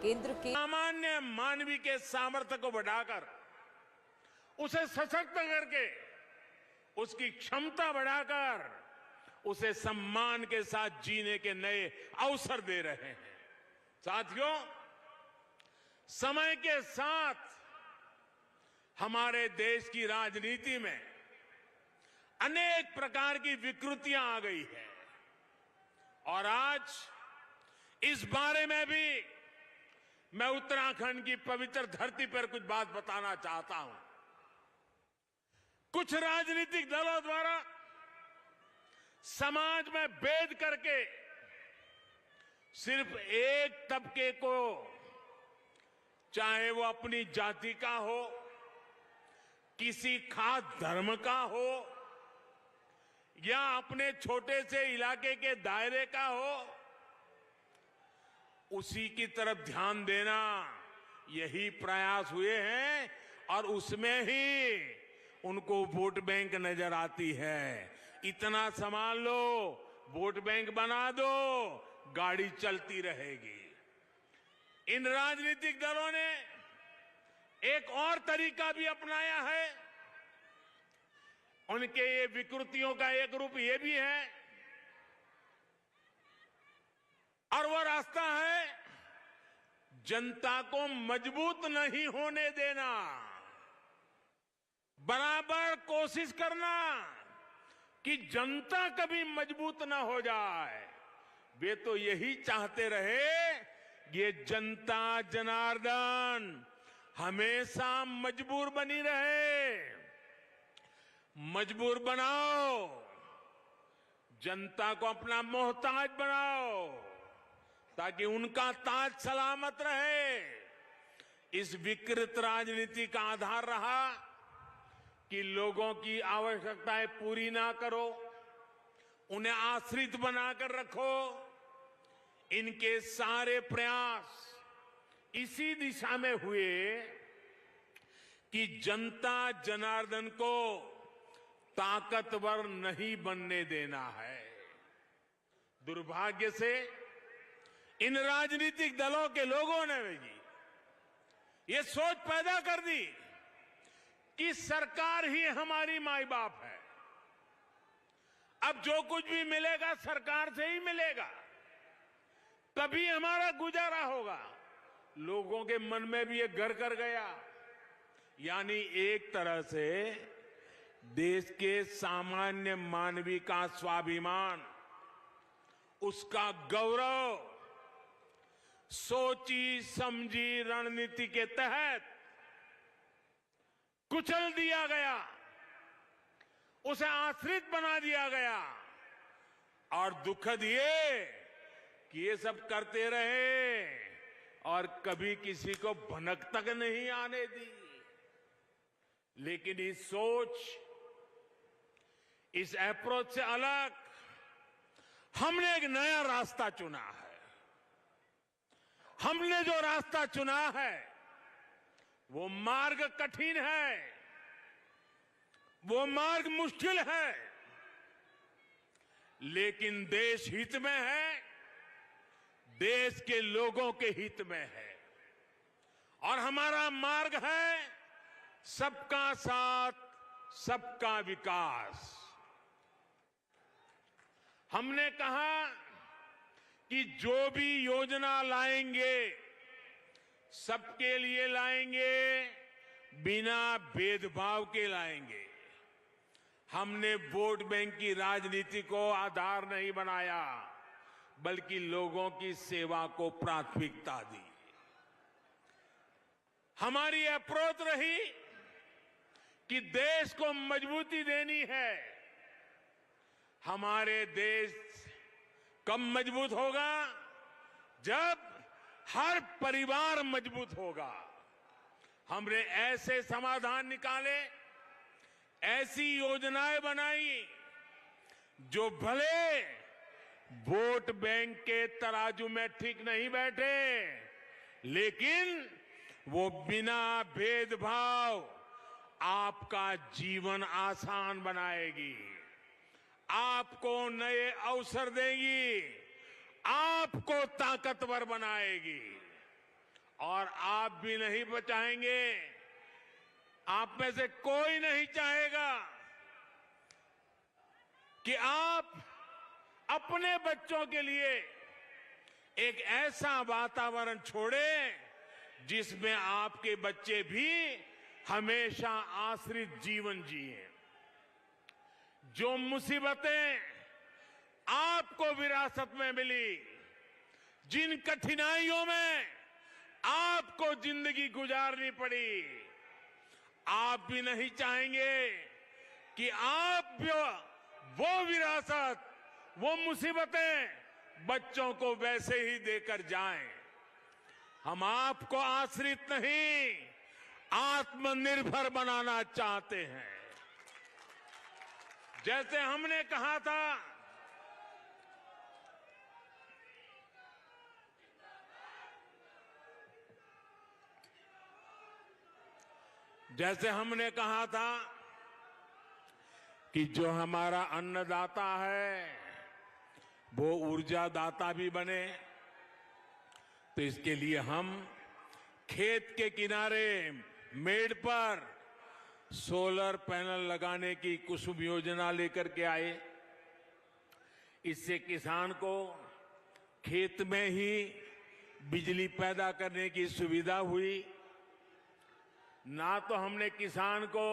केंद्र के सामान्य मानवीय के सामर्थ्य को बढ़ाकर उसे सशक्त करके उसकी क्षमता बढ़ाकर उसे सम्मान के साथ जीने के नए अवसर दे रहे हैं। साथियों, समय के साथ हमारे देश की राजनीति में अनेक प्रकार की विकृतियां आ गई है और आज इस बारे में भी मैं उत्तराखंड की पवित्र धरती पर कुछ बात बताना चाहता हूं। कुछ राजनीतिक दलों द्वारा समाज में भेद करके सिर्फ एक तबके को, चाहे वो अपनी जाति का हो, किसी खास धर्म का हो या अपने छोटे से इलाके के दायरे का हो, उसी की तरफ ध्यान देना, यही प्रयास हुए हैं और उसमें ही उनको वोट बैंक नजर आती है। इतना संभाल लो, वोट बैंक बना दो, गाड़ी चलती रहेगी। इन राजनीतिक दलों ने एक और तरीका भी अपनाया है। उनके ये विकृतियों का एक रूप ये भी है और वो रास्ता है जनता को मजबूत नहीं होने देना, बराबर कोशिश करना कि जनता कभी मजबूत ना हो जाए। वे तो यही चाहते रहे, ये जनता जनार्दन हमेशा मजबूर बनी रहे। मजबूर बनाओ, जनता को अपना मोहताज बनाओ ताकि उनका ताज सलामत रहे। इस विकृत राजनीति का आधार रहा कि लोगों की आवश्यकताएं पूरी ना करो, उन्हें आश्रित बनाकर रखो। इनके सारे प्रयास इसी दिशा में हुए कि जनता जनार्दन को ताकतवर नहीं बनने देना है। दुर्भाग्य से इन राजनीतिक दलों के लोगों ने भी ये सोच पैदा कर दी कि सरकार ही हमारी माई बाप है, अब जो कुछ भी मिलेगा सरकार से ही मिलेगा, तभी हमारा गुजारा होगा। लोगों के मन में भी ये घर कर गया। यानी एक तरह से देश के सामान्य मानवीय का स्वाभिमान, उसका गौरव सोची समझी रणनीति के तहत कुचल दिया गया, उसे आश्रित बना दिया गया। और दुखद ये कि ये सब करते रहे और कभी किसी को भनक तक नहीं आने दी। लेकिन इस सोच, इस अप्रोच से अलग हमने एक नया रास्ता चुना है। हमने जो रास्ता चुना है वो मार्ग कठिन है, वो मार्ग मुश्किल है, लेकिन देश हित में है, देश के लोगों के हित में है। और हमारा मार्ग है सबका साथ, सबका विकास। हमने कहा कि जो भी योजना लाएंगे सबके लिए लाएंगे, बिना भेदभाव के लाएंगे। हमने वोट बैंक की राजनीति को आधार नहीं बनाया, बल्कि लोगों की सेवा को प्राथमिकता दी। हमारी अप्रोच रही कि देश को मजबूती देनी है। हमारे देश कब मजबूत होगा? जब हर परिवार मजबूत होगा। हमने ऐसे समाधान निकाले, ऐसी योजनाएं बनाई जो भले वोट बैंक के तराजू में ठीक नहीं बैठे, लेकिन वो बिना भेदभाव आपका जीवन आसान बनाएगी, आपको नए अवसर देगी, आपको ताकतवर बनाएगी। और आप भी नहीं बचाएंगे। आप में से कोई नहीं चाहेगा कि आप अपने बच्चों के लिए एक ऐसा वातावरण छोड़े जिसमें आपके बच्चे भी हमेशा आश्रित जीवन जिए। जो मुसीबतें आपको विरासत में मिली, जिन कठिनाइयों में आपको जिंदगी गुजारनी पड़ी, आप भी नहीं चाहेंगे कि आप भी वो विरासत, वो मुसीबतें बच्चों को वैसे ही देकर जाएं। हम आपको आश्रित नहीं, आत्मनिर्भर बनाना चाहते हैं। जैसे हमने कहा था, कि जो हमारा अन्नदाता है वो ऊर्जादाता भी बने, तो इसके लिए हम खेत के किनारे मेड़ पर सोलर पैनल लगाने की कुसुम योजना लेकर के आए। इससे किसान को खेत में ही बिजली पैदा करने की सुविधा हुई। ना तो हमने किसान को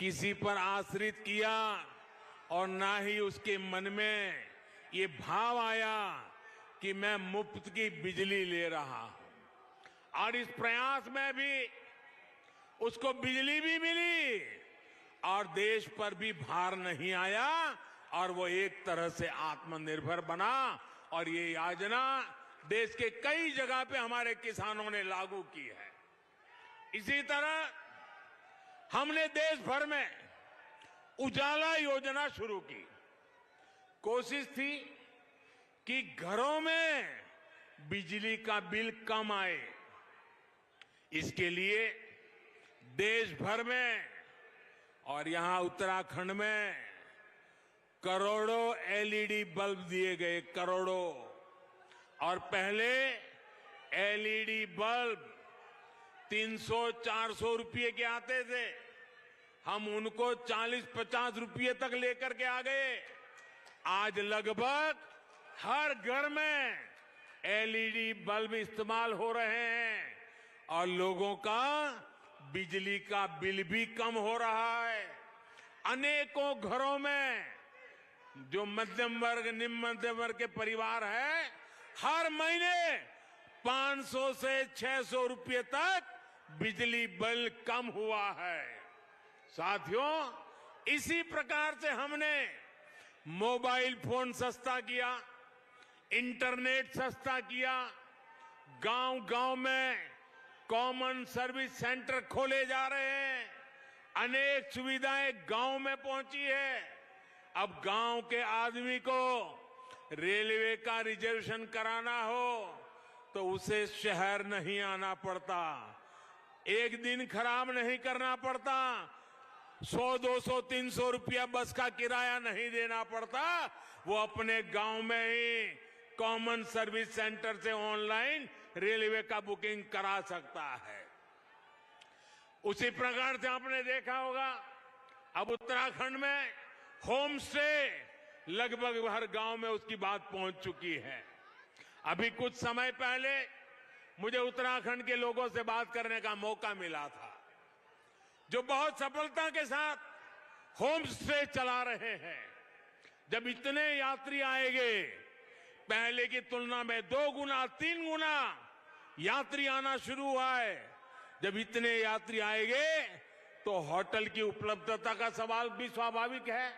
किसी पर आश्रित किया और ना ही उसके मन में ये भाव आया कि मैं मुफ्त की बिजली ले रहा हूं। और इस प्रयास में भी उसको बिजली भी मिली और देश पर भी भार नहीं आया और वो एक तरह से आत्मनिर्भर बना। और ये योजना देश के कई जगह पे हमारे किसानों ने लागू की है। इसी तरह हमने देश भर में उजाला योजना शुरू की। कोशिश थी कि घरों में बिजली का बिल कम आए। इसके लिए देश भर में और यहां उत्तराखंड में करोड़ों एलईडी बल्ब दिए गए, करोड़ों। और पहले एलईडी बल्ब 300-400 रुपये के आते थे, हम उनको 40-50 रुपये तक लेकर के आ गए। आज लगभग हर घर में एलईडी बल्ब इस्तेमाल हो रहे हैं और लोगों का बिजली का बिल भी कम हो रहा है। अनेकों घरों में जो मध्यम वर्ग, निम्न मध्यम वर्ग के परिवार है, हर महीने 500 से 600 रुपये तक बिजली बिल कम हुआ है। साथियों, इसी प्रकार से हमने मोबाइल फोन सस्ता किया, इंटरनेट सस्ता किया, गांव-गांव में कॉमन सर्विस सेंटर खोले जा रहे हैं, अनेक सुविधाएं गांव में पहुंची है। अब गांव के आदमी को रेलवे का रिजर्वेशन कराना हो तो उसे शहर नहीं आना पड़ता, एक दिन खराब नहीं करना पड़ता, 100, 200, 300 रुपया बस का किराया नहीं देना पड़ता। वो अपने गांव में ही कॉमन सर्विस सेंटर से ऑनलाइन रेलवे का बुकिंग करा सकता है। उसी प्रकार से आपने देखा होगा, अब उत्तराखंड में होम स्टे लगभग हर गांव में उसकी बात पहुंच चुकी है। अभी कुछ समय पहले मुझे उत्तराखंड के लोगों से बात करने का मौका मिला था, जो बहुत सफलता के साथ होम स्टे चला रहे हैं। जब इतने यात्री आएंगे, पहले की तुलना में 2 गुना 3 गुना यात्री आना शुरू हुआ है। जब इतने यात्री आएंगे तो होटल की उपलब्धता का सवाल भी स्वाभाविक है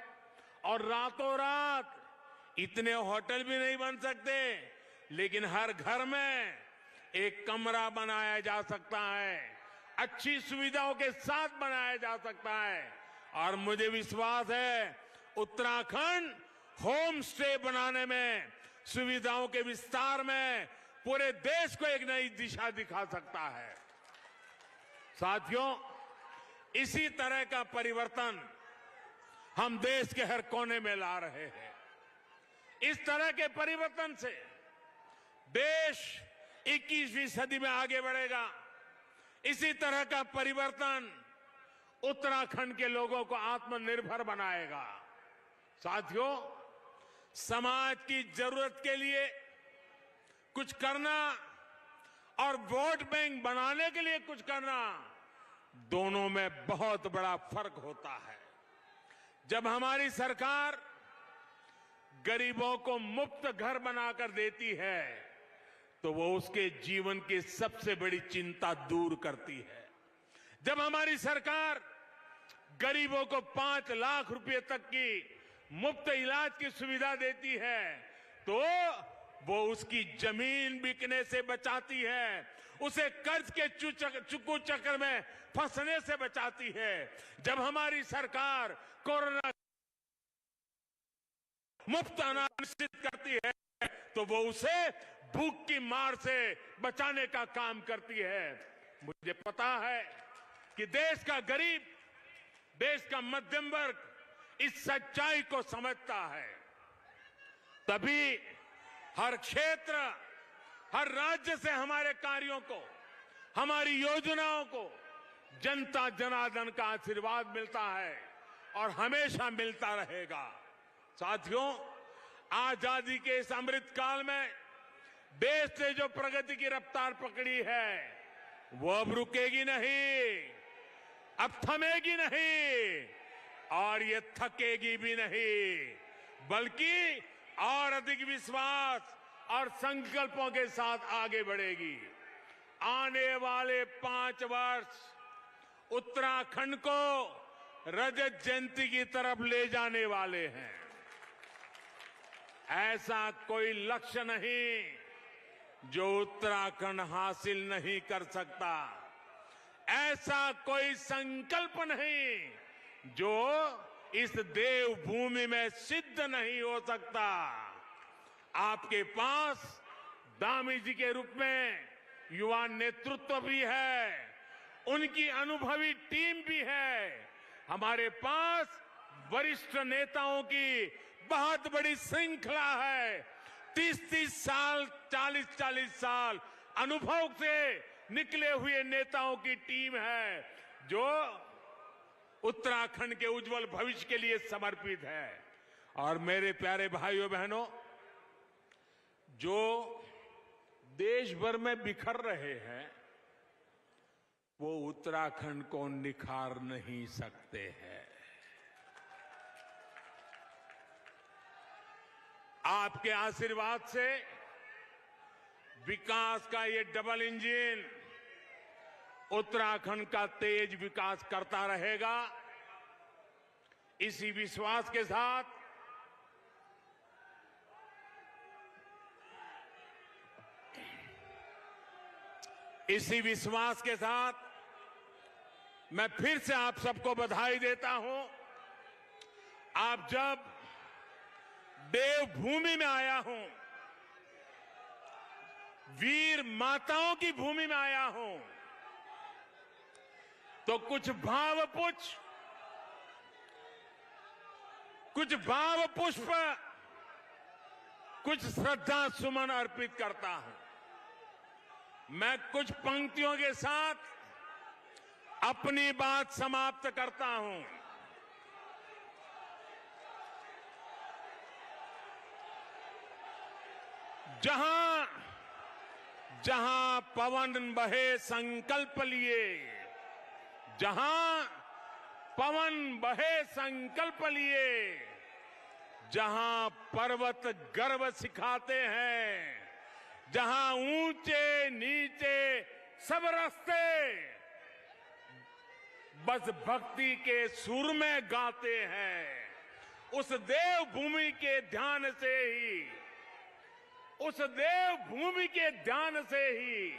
और रातों रात इतने होटल भी नहीं बन सकते, लेकिन हर घर में एक कमरा बनाया जा सकता है, अच्छी सुविधाओं के साथ बनाया जा सकता है। और मुझे विश्वास है उत्तराखंड होम स्टे बनाने में, सुविधाओं के विस्तार में पूरे देश को एक नई दिशा दिखा सकता है। साथियों, इसी तरह का परिवर्तन हम देश के हर कोने में ला रहे हैं। इस तरह के परिवर्तन से देश 21वीं सदी में आगे बढ़ेगा। इसी तरह का परिवर्तन उत्तराखंड के लोगों को आत्मनिर्भर बनाएगा। साथियों, समाज की जरूरत के लिए कुछ करना और वोट बैंक बनाने के लिए कुछ करना, दोनों में बहुत बड़ा फर्क होता है। जब हमारी सरकार गरीबों को मुफ्त घर बनाकर देती है तो वो उसके जीवन की सबसे बड़ी चिंता दूर करती है। जब हमारी सरकार गरीबों को 5 लाख रुपए तक की मुफ्त इलाज की सुविधा देती है तो वो उसकी जमीन बिकने से बचाती है, उसे कर्ज के चुकू चक्र में फंसने से बचाती है। जब हमारी सरकार कोरोना मुफ्त अनाज निश्चित करती है तो वो उसे भूख की मार से बचाने का काम करती है। मुझे पता है कि देश का गरीब, देश का मध्यम वर्ग इस सच्चाई को समझता है। तभी हर क्षेत्र, हर राज्य से हमारे कार्यों को, हमारी योजनाओं को जनता जनार्दन का आशीर्वाद मिलता है और हमेशा मिलता रहेगा। साथियों, आजादी के इस अमृत काल में देश ने जो प्रगति की रफ्तार पकड़ी है वो अब रुकेगी नहीं, अब थमेगी नहीं और ये थकेगी भी नहीं, बल्कि और अधिक विश्वास और संकल्पों के साथ आगे बढ़ेगी। आने वाले 5 वर्ष उत्तराखंड को रजत जयंती की तरफ ले जाने वाले हैं। ऐसा कोई लक्ष्य नहीं जो उत्तराखंड हासिल नहीं कर सकता, ऐसा कोई संकल्प नहीं जो इस देवभूमि में सिद्ध नहीं हो सकता। आपके पास दामी जी के रूप में युवा नेतृत्व भी है, उनकी अनुभवी टीम भी है, हमारे पास वरिष्ठ नेताओं की बहुत बड़ी श्रृंखला है। 30-30 साल, 40-40 साल अनुभव से निकले हुए नेताओं की टीम है जो उत्तराखंड के उज्जवल भविष्य के लिए समर्पित है। और मेरे प्यारे भाइयों बहनों, जो देश भर में बिखर रहे हैं वो उत्तराखंड को निखार नहीं सकते हैं। आपके आशीर्वाद से विकास का ये डबल इंजन उत्तराखंड का तेज विकास करता रहेगा। इसी विश्वास के साथ मैं फिर से आप सबको बधाई देता हूं। आप जब देवभूमि में आया हूं, वीर माताओं की भूमि में आया हूं, तो कुछ भाव पुष्प, कुछ श्रद्धा सुमन अर्पित करता हूं। मैं कुछ पंक्तियों के साथ अपनी बात समाप्त करता हूं। जहां पवन बहे संकल्प लिए, जहां पवन बहे संकल्प लिए, जहां पर्वत गर्व सिखाते हैं, जहां ऊंचे नीचे सब रास्ते बस भक्ति के सुर में गाते हैं, उस देवभूमि के ध्यान से ही, उस देवभूमि के ध्यान से ही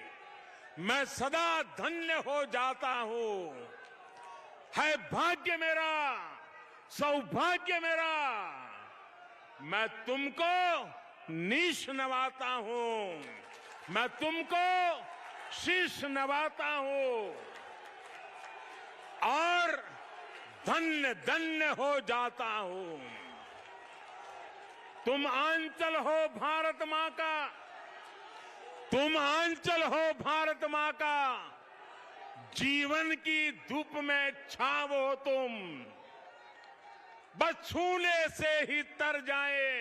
मैं सदा धन्य हो जाता हूं। है भाग्य मेरा, सौभाग्य मेरा, मैं तुमको नीश नवाता हूं, मैं तुमको शीश नवाता हूं और धन्य धन्य हो जाता हूं। तुम आंचल हो भारत मां का, तुम आंचल हो भारत मां का, जीवन की धूप में छाव हो तुम, बस छूने से ही तर जाए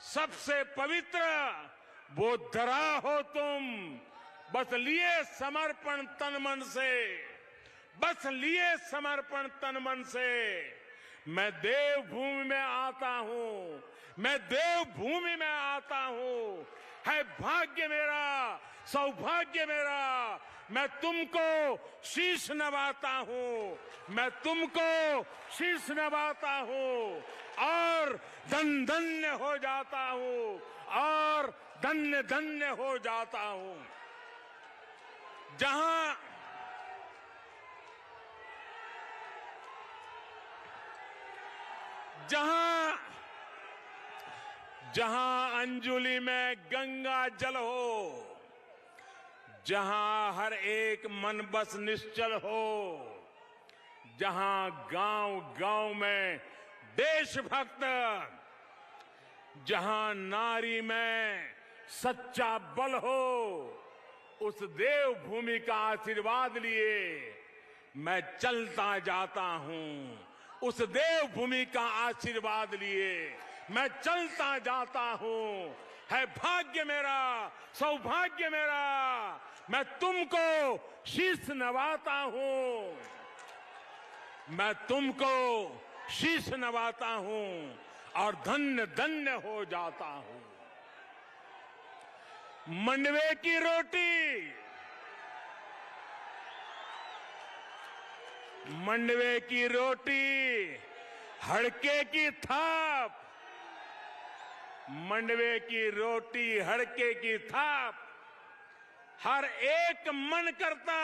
सबसे पवित्र वो धरा हो तुम, बस लिए समर्पण तन मन से, बस लिए समर्पण तन मन से। मैं देवभूमि में आता हूं, मैं देवभूमि में आता हूं, है भाग्य मेरा, सौभाग्य मेरा, मैं तुमको शीश नवाता हूं, मैं तुमको शीश नवाता हूं और धन धन्य हो जाता हूं, और धन्य धन्य हो जाता हूं। जहां अंजुलि में गंगा जल हो, जहां हर एक मन बस निश्चल हो, जहां गांव गांव में देशभक्त, जहां नारी में सच्चा बल हो, उस देवभूमि का आशीर्वाद लिए मैं चलता जाता हूं, उस देवभूमि का आशीर्वाद लिए मैं चलता जाता हूं। है भाग्य मेरा, सौभाग्य मेरा, मैं तुमको शीश नवाता हूं, मैं तुमको शीश नवाता हूं और धन्य धन्य हो जाता हूं। मंडवे की रोटी, मंडवे की रोटी, हड़के की थाप, मंडवे की रोटी, हड़के की थाप, हर एक मन करता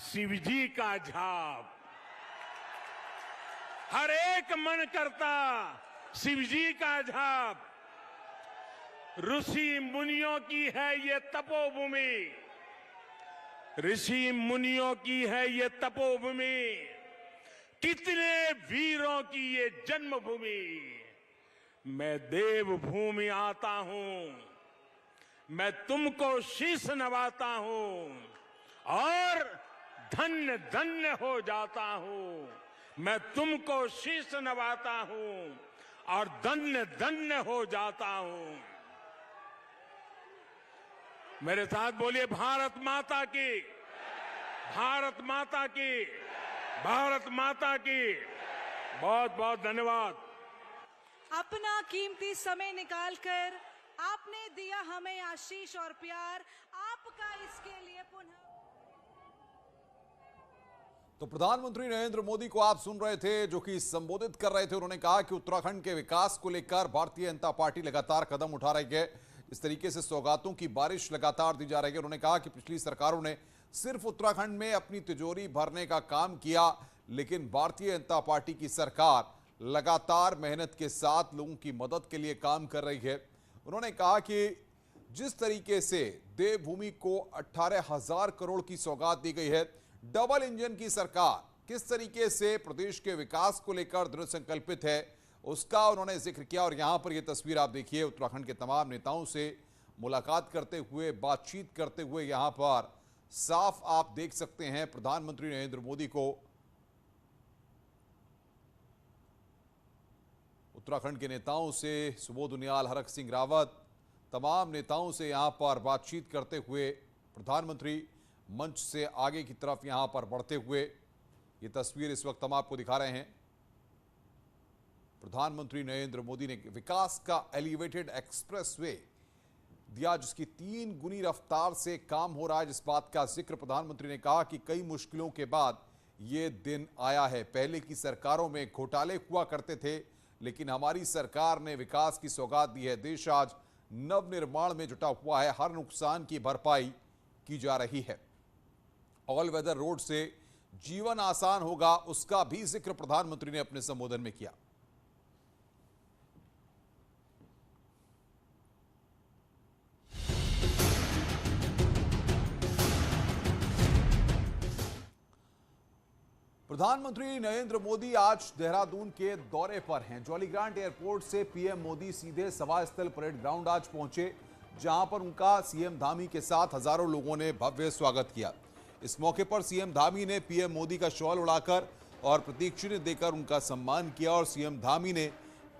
शिव जी का झाप, हर एक मन करता शिव जी का झाप। ऋषि मुनियों की है ये तपोभूमि, ऋषि मुनियों की है ये तपोभूमि, कितने वीरों की ये जन्मभूमि। मैं देवभूमि आता हूं, मैं तुमको शीश नवाता हूं और धन्य धन्य हो जाता हूं। मैं तुमको शीश नवाता हूं और धन्य धन्य हो जाता हूं। मेरे साथ बोलिए, भारत माता की, भारत माता की, भारत माता की। बहुत बहुत धन्यवाद। अपना कीमती समय निकालकर आपने दिया हमें आशीष और प्यार, आपका इसके लिए पुनः। तो प्रधानमंत्री नरेंद्र मोदी को आप सुन रहे थे, जो कि संबोधित कर रहे थे। उन्होंने कहा कि उत्तराखंड के विकास को लेकर भारतीय जनता पार्टी लगातार कदम उठा रही है। इस तरीके से सौगातों की बारिश लगातार दी जा रही है। उन्होंने कहा कि पिछली सरकारों ने सिर्फ उत्तराखंड में अपनी तिजोरी भरने का काम किया, लेकिन भारतीय जनता पार्टी की सरकार लगातार मेहनत के साथ लोगों की मदद के लिए काम कर रही है। उन्होंने कहा कि जिस तरीके से देवभूमि को 18,000 करोड़ की सौगात दी गई है, डबल इंजन की सरकार किस तरीके से प्रदेश के विकास को लेकर दृढ़ संकल्पित है, उसका उन्होंने जिक्र किया। और यहां पर यह तस्वीर आप देखिए, उत्तराखंड के तमाम नेताओं से मुलाकात करते हुए, बातचीत करते हुए यहां पर साफ आप देख सकते हैं प्रधानमंत्री नरेंद्र मोदी को। उत्तराखंड के नेताओं से, सुबोध उनियाल, हरक सिंह रावत, तमाम नेताओं से यहां पर बातचीत करते हुए प्रधानमंत्री मंच से आगे की तरफ यहां पर बढ़ते हुए, ये तस्वीर इस वक्त हम आपको दिखा रहे हैं। प्रधानमंत्री नरेंद्र मोदी ने विकास का एलिवेटेड एक्सप्रेसवे दिया, जिसकी 3 गुनी रफ्तार से काम हो रहा है। जिस बात का जिक्र प्रधानमंत्री ने कहा कि कई मुश्किलों के बाद ये दिन आया है। पहले की सरकारों में घोटाले हुआ करते थे, लेकिन हमारी सरकार ने विकास की सौगात दी है। देश आज नवनिर्माण में जुटा हुआ है, हर नुकसान की भरपाई की जा रही है। ऑल वेदर रोड से जीवन आसान होगा, उसका भी जिक्र प्रधानमंत्री ने अपने संबोधन में किया। प्रधानमंत्री नरेंद्र मोदी आज देहरादून के दौरे पर हैं। जॉली ग्रांट एयरपोर्ट से पीएम मोदी सीधे सभा स्थल परेड ग्राउंड आज पहुंचे। जहां पर उनका सीएम धामी के साथ हजारों लोगों ने भव्य स्वागत किया। इस मौके पर सीएम धामी ने पीएम मोदी का शॉल उड़ाकर और प्रतीक चिन्ह देकर उनका सम्मान किया और सीएम धामी ने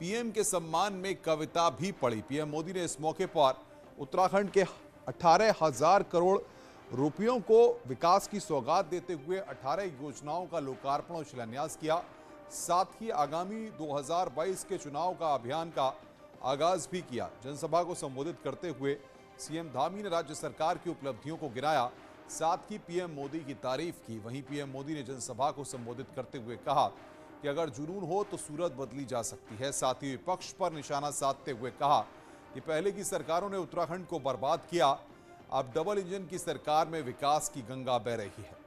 पीएम के सम्मान में कविता भी पढ़ी। पीएम मोदी ने इस मौके पर उत्तराखंड के 18,000 करोड़ रुपयों को विकास की सौगात देते हुए 18 योजनाओं का लोकार्पण और शिलान्यास किया। साथ ही आगामी 2022 के चुनाव का अभियान का आगाज भी किया। जनसभा को संबोधित करते हुए सीएम धामी ने राज्य सरकार की उपलब्धियों को गिनाया, साथ ही पीएम मोदी की तारीफ की। वहीं पीएम मोदी ने जनसभा को संबोधित करते हुए कहा कि अगर जुनून हो तो सूरत बदली जा सकती है। साथ ही विपक्ष पर निशाना साधते हुए कहा कि पहले की सरकारों ने उत्तराखंड को बर्बाद किया, अब डबल इंजन की सरकार में विकास की गंगा बह रही है।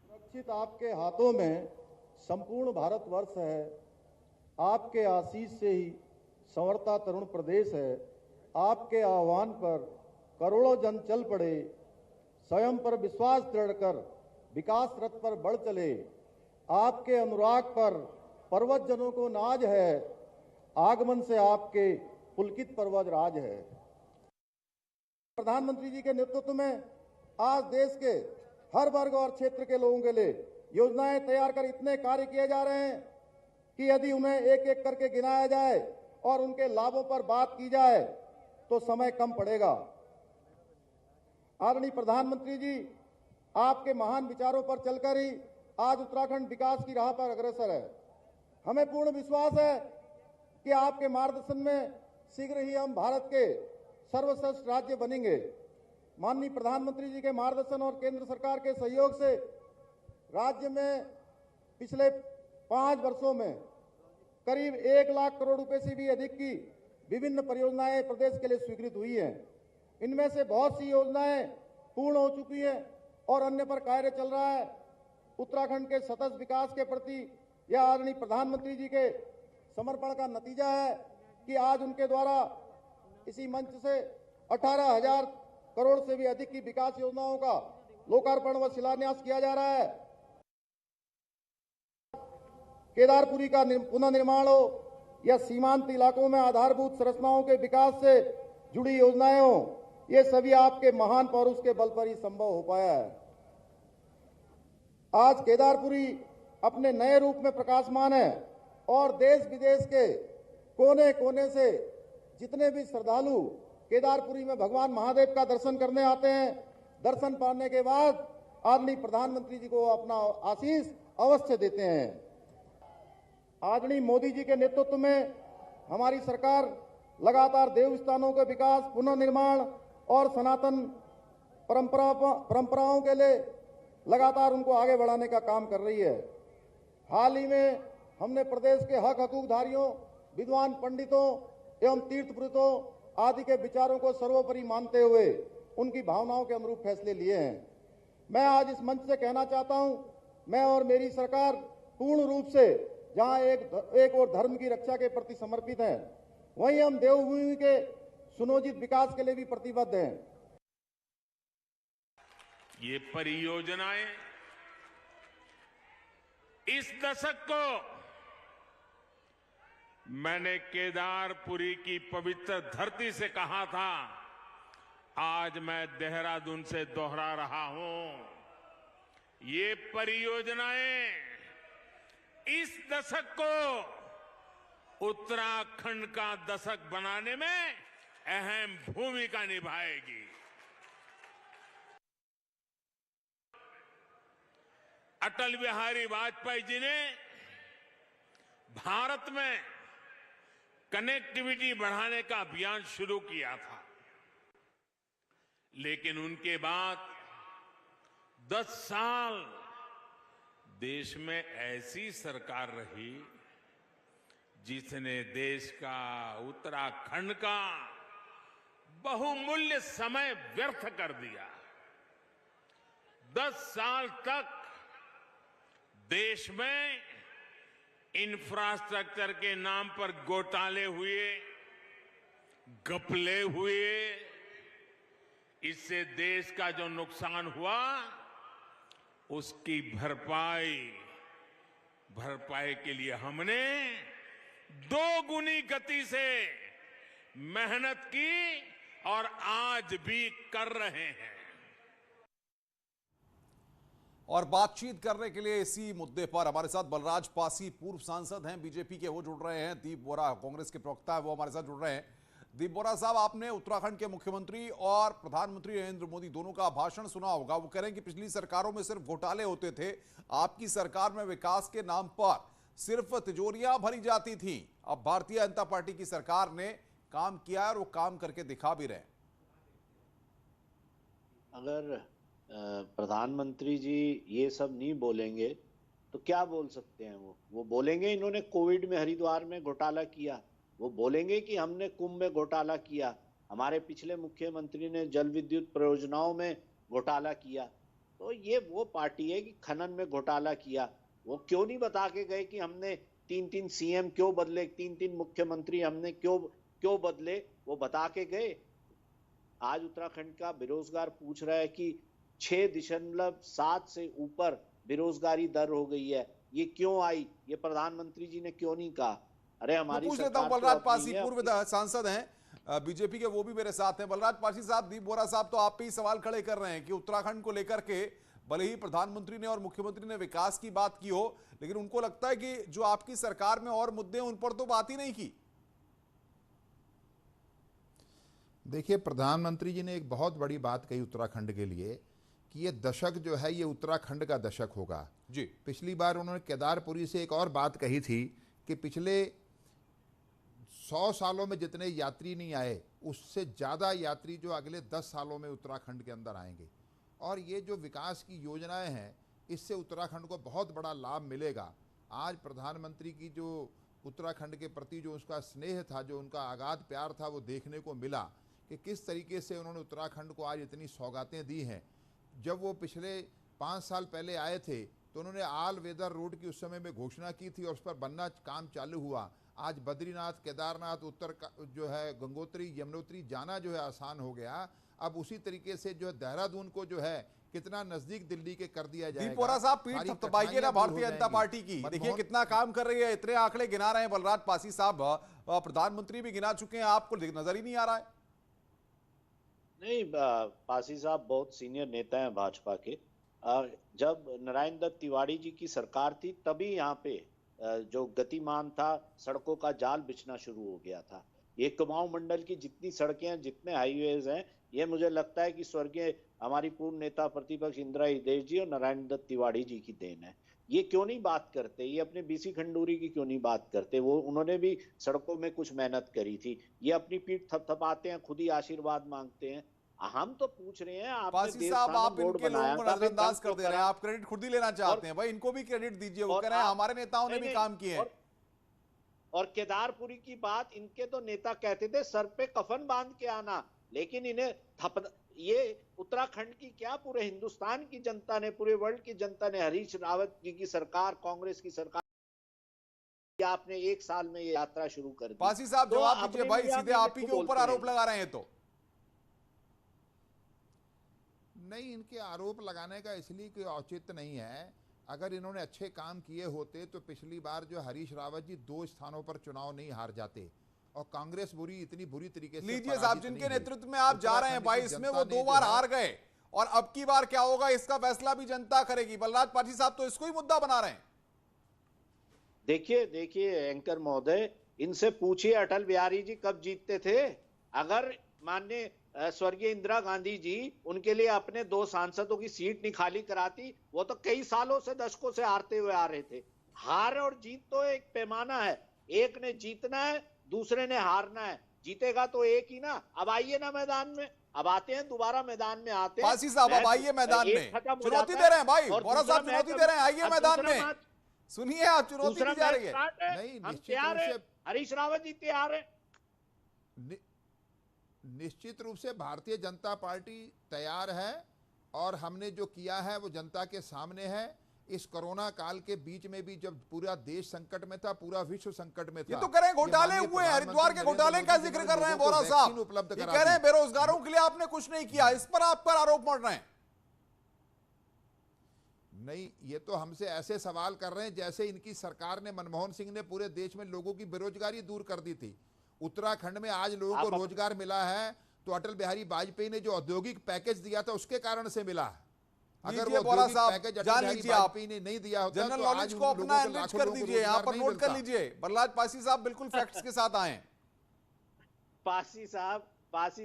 सुरक्षित आपके हाथों में संपूर्ण भारतवर्ष है। आपके आशीष से ही संवरता तरुण प्रदेश है। आपके आह्वान पर करोड़ों जन चल पड़े, स्वयं पर विश्वास दृढ़ कर विकास रथ पर बढ़ चले। आपके अनुराग पर पर्वत जनों को नाज है, आगमन से आपके पुलकित पर्वत राज है। प्रधानमंत्री जी के नेतृत्व में आज देश के हर वर्ग और क्षेत्र के लोगों के लिए योजनाएं तैयार कर इतने कार्य किए जा रहे हैं कि यदि उन्हें एक एक करके गिनाया जाए और उनके लाभों पर बात की जाए तो समय कम पड़ेगा। आदरणीय प्रधानमंत्री जी, आपके महान विचारों पर चलकर ही आज उत्तराखंड विकास की राह पर अग्रसर है। हमें पूर्ण विश्वास है कि आपके मार्गदर्शन में शीघ्र ही हम भारत के सर्वश्रेष्ठ राज्य बनेंगे। माननीय प्रधानमंत्री जी के मार्गदर्शन और केंद्र सरकार के सहयोग से राज्य में पिछले 5 वर्षों में करीब 1 लाख करोड़ रुपए से भी अधिक की विभिन्न परियोजनाएं प्रदेश के लिए स्वीकृत हुई हैं। इनमें से बहुत सी योजनाएं पूर्ण हो चुकी हैं और अन्य पर कार्य चल रहा है। उत्तराखंड के सतत विकास के प्रति यह आदरणीय प्रधानमंत्री जी के समर्पण का नतीजा है कि आज उनके द्वारा इसी मंच से 18,000 करोड़ से भी अधिक की विकास योजनाओं का लोकार्पण व शिलान्यास किया जा रहा है। केदारपुरी का पुनर्निर्माण हो या सीमांत इलाकों में आधारभूत संरचनाओं के विकास से जुड़ी योजनाएं हो, ये सभी आपके महान पौरुष के बल पर ही संभव हो पाया है। आज केदारपुरी अपने नए रूप में प्रकाशमान है और देश विदेश के कोने कोने से जितने भी श्रद्धालु केदारपुरी में भगवान महादेव का दर्शन करने आते हैं, दर्शन पाने के बाद आदरणीय प्रधानमंत्री जी को अपना आशीष अवश्य देते हैं। आदरणीय मोदी जी के नेतृत्व में हमारी सरकार लगातार देव स्थानों के विकास, पुनर्निर्माण और सनातन परंपराओं के लिए लगातार उनको आगे बढ़ाने का काम कर रही है। हाल ही में हमने प्रदेश के हक हकूकधारियों, विद्वान पंडितों एवं तीर्थपुरोहितों आदि के विचारों को सर्वोपरि मानते हुए उनकी भावनाओं के अनुरूप फैसले लिए हैं। मैं आज इस मंच से कहना चाहता हूं, मैं और मेरी सरकार पूर्ण रूप से जहां एक और धर्म की रक्षा के प्रति समर्पित हैं, वहीं हम देवभूमि के सुनियोजित विकास के लिए भी प्रतिबद्ध हैं। ये परियोजनाएं इस दशक को मैंने केदारपुरी की पवित्र धरती से कहा था, आज मैं देहरादून से दोहरा रहा हूं। ये परियोजनाएं इस दशक को उत्तराखंड का दशक बनाने में अहम भूमिका निभाएगी। अटल बिहारी वाजपेयी जी ने भारत में कनेक्टिविटी बढ़ाने का अभियान शुरू किया था, लेकिन उनके बाद 10 साल देश में ऐसी सरकार रही जिसने देश का, उत्तराखंड का बहुमूल्य समय व्यर्थ कर दिया। 10 साल तक देश में इंफ्रास्ट्रक्चर के नाम पर घोटाले हुए, घपले हुए, इससे देश का जो नुकसान हुआ उसकी भरपाई के लिए हमने दोगुनी गति से मेहनत की और आज भी कर रहे हैं। और बातचीत करने के लिए इसी मुद्दे पर हमारे साथ बलराज पासी पूर्व सांसद हैं बीजेपी के, वो जुड़ रहे हैं। दीप बोरा कांग्रेस के प्रवक्ता है, वो हमारे साथ जुड़ रहे हैं। दीप बोरा साहब, आपने उत्तराखंड के मुख्यमंत्री और प्रधानमंत्री नरेंद्र मोदी दोनों का भाषण सुना होगा। वो कह रहे हैं कि पिछली सरकारों में सिर्फ घोटाले होते थे, आपकी सरकार में विकास के नाम पर सिर्फ तिजोरियां भरी जाती थी। अब भारतीय जनता पार्टी की सरकार ने काम किया है और वो काम करके दिखा भी रहे हैं। अगर प्रधानमंत्री जी ये सब नहीं बोलेंगे तो क्या बोल सकते हैं? वो बोलेंगे इन्होंने कोविड में हरिद्वार में घोटाला किया, वो बोलेंगे कि हमने कुंभ में घोटाला किया, हमारे पिछले मुख्यमंत्री ने जल विद्युत परियोजनाओं में घोटाला किया। तो ये वो पार्टी है कि खनन में घोटाला किया। वो क्यों नहीं बता के गए कि हमने 3-3 सीएम क्यों बदले, 3-3 मुख्यमंत्री हमने क्यों बदले? वो बता के गए। आज उत्तराखंड का बेरोजगार पूछ रहा है कि 6.7 से ऊपर बेरोजगारी दर हो गई है, ये क्यों आई? ये प्रधानमंत्री जी ने क्यों नहीं कहा? अरे हमारी पूछ लेता हूं, बलराज पासी पूर्व सांसद हैं बीजेपी के, वो भी मेरे साथ हैं। बलराज पासी साहब, दीप बोरा साहब तो आप पे ही सवाल खड़े कर रहे हैं कि उत्तराखंड को लेकर के भले ही प्रधानमंत्री ने और मुख्यमंत्री ने विकास की बात की हो, लेकिन उनको लगता है कि जो आपकी सरकार में और मुद्दे उन पर तो बात ही नहीं की। देखिए, प्रधानमंत्री जी ने एक बहुत बड़ी बात कही उत्तराखंड के लिए कि ये दशक जो है ये उत्तराखंड का दशक होगा जी। पिछली बार उन्होंने केदारपुरी से एक और बात कही थी कि पिछले 100 सालों में जितने यात्री नहीं आए उससे ज़्यादा यात्री जो अगले 10 सालों में उत्तराखंड के अंदर आएंगे। और ये जो विकास की योजनाएं हैं इससे उत्तराखंड को बहुत बड़ा लाभ मिलेगा। आज प्रधानमंत्री की जो उत्तराखंड के प्रति जो उसका स्नेह था, जो उनका अगाध प्यार था, वो देखने को मिला कि किस तरीके से उन्होंने उत्तराखंड को आज इतनी सौगातें दी हैं। जब वो पिछले 5 साल पहले आए थे तो उन्होंने आल वेदर रोड की उस समय में घोषणा की थी और उस पर बनना काम चालू हुआ। आज बद्रीनाथ, केदारनाथ, उत्तर का जो है गंगोत्री, यमुनोत्री जाना जो है आसान हो गया। अब उसी तरीके से जो है देहरादून को जो है कितना नजदीक दिल्ली के कर दिया जाएगा। दीप बोरा साहब, पीठ थपथपाइए ना भारतीय जनता पार्टी की, देखिए कितना काम कर रही है, इतने आंकड़े गिना रहे हैं। बलराज पासी साहब, प्रधानमंत्री भी गिना चुके हैं, आपको नजर ही नहीं आ रहा है? नहीं, पासी साहब बहुत सीनियर नेता हैं भाजपा के। जब नारायण दत्त तिवारी जी की सरकार थी तभी यहाँ पे जो गतिमान था, सड़कों का जाल बिछना शुरू हो गया था। ये कुमाऊं मंडल की जितनी सड़कें हैं, जितने हाईवेज हैं, ये मुझे लगता है कि स्वर्गीय हमारी पूर्व नेता प्रतिपक्ष इंदिरा हृदय जी और नारायण दत्त तिवारी जी की देन है। ये क्यों नहीं बात करते? ये अपने बीसी खंडूरी की क्यों नहीं बात करते? उन्होंने भी सड़कों में कुछ मेहनत करी थी। ये अपनी पीठ थपथपाते हैं, खुद ही आशीर्वाद मांगते हैं। हम तो पूछ रहे हैं, पासी साहब, आप इनके लोगों को नजरअंदाज कर दे रहे हैं, आप क्रेडिट खुद ही लेना चाहते हैं। भाई इनको भी क्रेडिट दीजिए, वो कह रहे हैं हमारे नेताओं ने भी काम किए हैं। और केदारपुरी की बात, इनके तो नेता कहते थे सर पे कफन बांध के आना, लेकिन इन्हें ये उत्तराखंड की क्या, पूरे हिंदुस्तान की जनता ने, पूरे वर्ल्ड की जनता ने हरीश रावत जी की सरकार, कांग्रेस की सरकार, आपने 1 साल में ये यात्रा शुरू कर दी। पासी साहब जवाब दीजिए भाई, सीधे आप ही के ऊपर आरोप लगा रहे हैं। तो नहीं, इनके आरोप लगाने का इसलिए कोई औचित्य नहीं है। अगर इन्होंने अच्छे काम किए होते तो पिछली बार जो हरीश रावत जी 2 स्थानों पर चुनाव नहीं हार जाते और कांग्रेस इतनी बुरी तरीके से लीजिए साहब, जिनके नेतृत्व में आप जा रहे हैं भाई, इसमें वो 2 बार हार गए और अब की बार क्या होगा इसका फैसला भी जनता करेगी। बलराज पासी साहब तो इसको ही मुद्दा बना रहे हैं। देखिए एंकर महोदय, इनसे पूछिए अटल बिहारी जी कब जीतते थे। अगर माननीय स्वर्गीय इंदिरा गांधी जी उनके लिए अपने 2 सांसदों की सीट नहीं खाली कराती, वो तो कई सालों से, दशकों से हारते हुए आ रहे थे। हार और जीत तो एक पैमाना है, एक ने जीतना है, दूसरे ने हारना है। जीतेगा तो एक ही ना। अब आइए ना मैदान में, अब आते हैं, दोबारा मैदान में आते हैं। पासी साहब अब आइए मैदान में, चुनौती दे रहे हैं भाई, बोरा साहब चुनौती दे रहे हैं, आइए मैदान में। सुनिए, आप चुनौती दी जा रही है। नहीं, हम तैयार है, हरीश रावत जी तैयार है। निश्चित रूप से भारतीय जनता पार्टी तैयार है और हमने जो किया है वो जनता के सामने है। इस कोरोना काल के बीच में भी जब पूरा देश संकट में था, पूरा विश्व संकट में था। ये तो कह रहे हैं घोटाले माननीय हुए हैं, हरिद्वार के प्रधानमंत्री घोटाले का नरेंद्र जिक्र मोदी कर रहे हैं लोगों को बोरा साहब। वैक्सीन उपलब्ध ये करा कह रहे हैं दी। बेरोजगारों के लिए आपने कुछ नहीं किया, इस पर आप पर आरोप मढ़ रहे हैं। नहीं, ये तो हमसे ऐसे सवाल कर रहे हैं जैसे इनकी सरकार ने, मनमोहन सिंह ने पूरे देश में लोगों की बेरोजगारी दूर कर दी थी। उत्तराखंड में आज लोगों को रोजगार मिला है तो अटल बिहारी वाजपेयी ने जो औद्योगिक पैकेज दिया था उसके कारण से मिला है। अगर लीजिए वो बोरा औद्योगिक साहब, पैकेज अटल जान बिहारी लीजिए आप, वाजपेयी ने नहीं दिया होता जनरल तो नॉलेज आज को उन अपना लोगों को एनरिच लाखों कर लोगों को दीजिए, यहां रोजगार पर नहीं नोट कर मिलता। लीजिए। प्रहलाद पासी साहब बिल्कुल फैक्ट्स के साथ आए। पासी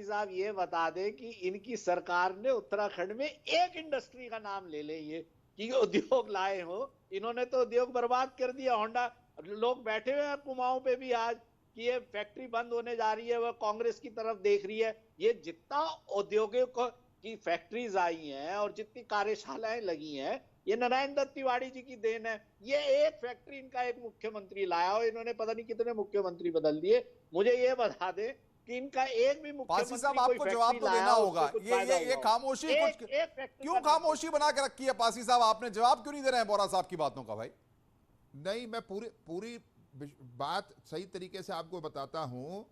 साहब ये बता दें कि इनकी सरकार ने उत्तराखंड में एक इंडस्ट्री का नाम ले ले ये कि उद्योग लाए हो, इन्होंने तो उद्योग बर्बाद कर दिया। होंडा, लोग बैठे हुए हैं कुमाऊं पे भी आज कि ये फैक्ट्री बंद होने जा रही है, वह कांग्रेस की तरफ देख रही है। ये जितना औद्योगिक की फैक्ट्रीज आई हैं और जितनी कार्यशालाएं लगी हैं, ये नारायण दत्त तिवारी जी की देन है। ये एक फैक्ट्री इनका एक मुख्यमंत्री लाया और इन्होंने पता नहीं कितने मुख्यमंत्री बदल दिए। मुझे ये बता दें कि इनका एक भी पासी साहब मुख्यमंत्री आपको जवाब तो देना होगा। ये खामोशी कुछ क्यों खामोशी बना के रखी है पासी साहब? आपने जवाब क्यों नहीं दे रहे हैं बोरा साहब की बातों का? भाई नहीं, मैं पूरी बात सही तरीके से आपको बताता हूं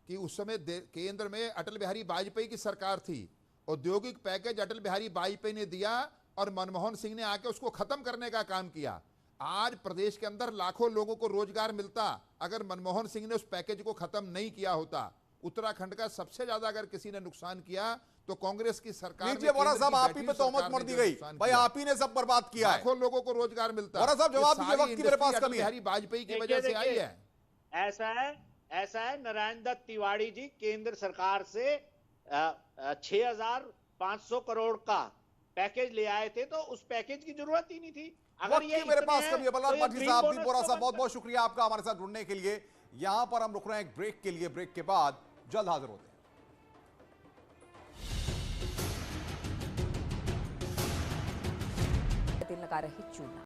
कि उस समय केंद्र में अटल बिहारी वाजपेयी की सरकार थी। औद्योगिक पैकेज अटल बिहारी वाजपेयी ने दिया और मनमोहन सिंह ने आके उसको खत्म करने का काम किया। आज प्रदेश के अंदर लाखों लोगों को रोजगार मिलता अगर मनमोहन सिंह ने उस पैकेज को खत्म नहीं किया होता। उत्तराखंड का सबसे ज्यादा अगर किसी ने नुकसान किया तो कांग्रेस की सरकार। लीजिए बोरा साहब, आप ही पे तोहमत मर दी गई भाई, आप ही ने सब बर्बाद किया है। लाखों लोगों को रोजगार मिलता। बोरा साहब जवाब दीजिए, वक्त की मेरे पास कमी है। बिहारी वाजपेयी की वजह से आई है। ऐसा है नारायण दत्त तिवारी जी केंद्र सरकार से 6,500 करोड़ का पैकेज ले आए थे, तो उस पैकेज की जरूरत ही नहीं थी। अगर ये मेरे पास इतने कभी है। हैं, प्रहलाद तो ये पाटिल ग्रीन साहब भी, बोनस बोरा तो साहब बहुत बनता बहुत शुक्रिया आपका हमारे साथ जुड़ने के लिए। यहां पर हम रुक रहे हैं एक ब्रेक के लिए, ब्रेक के बाद जल्द हाजिर होते हैं। दिल लगा रही चूना।